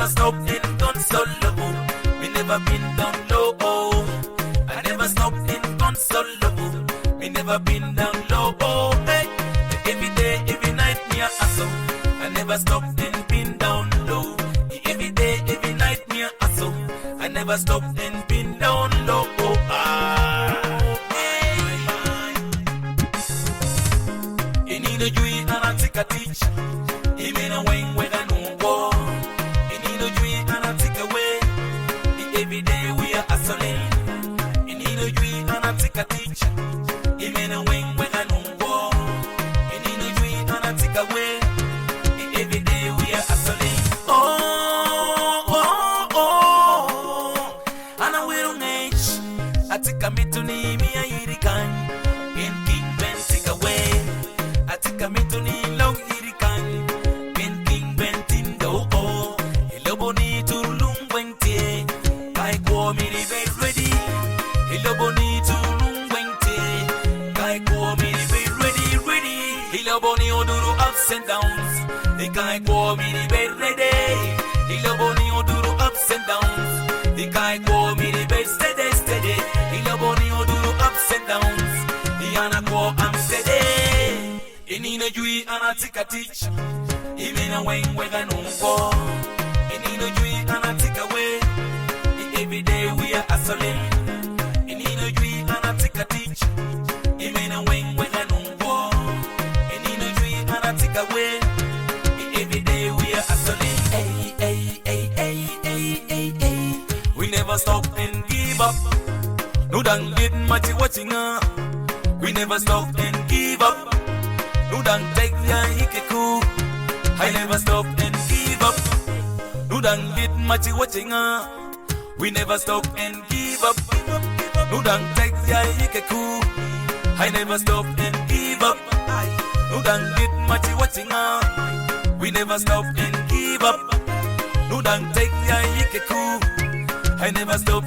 never stop and gone solo. Me never been down low. I never stop and gone solo. Me never been down low. Hey. Every day, every night, me a hustle. I never stop and been down low. Every day, every night, me a hustle. I never stop and been down low. You need a dream and I take a teach. You mean a wing when I know war. You need a dream and I take away. Every day we are hustling. You need a dream and I take a teach. You mean a wing when I know war. You need a dream and I take away. Every day we are hustling. And I will age. I take a me to me a yirikan. In King Ben take away. I take a me to me long yirikan. In King Ben tindo. Iloboni to lungwente. Kai kwa me the bed ready. Iloboni to lungwente. Kai kwa me the bed ready. Iloboni oduru ups and downs. The guy kwa me the bed ready. Iloboni oduru ups and downs. The guy kwa me the bed steady. Iloboni oduru ups and downs. The ana kwa I'm steady. Inina jui ana tika teach. Imena wing wega numpo. Inina jui ana tika way. Every day we are hustling. Inina jui ana tika teach. Imena wing wega numpo. Inina jui ana tika way. Every day we are hustling. Hey. We never stop and give up. No done get much watching up. We never stop and give up. No done take ya hikeku. I never stop and give up. No done get much watching up. We never stop and give up. No done take ya hikeku. I never stop and give up. No done get much watching up. We never stop and give up. No done take ya hikeku. I never stop.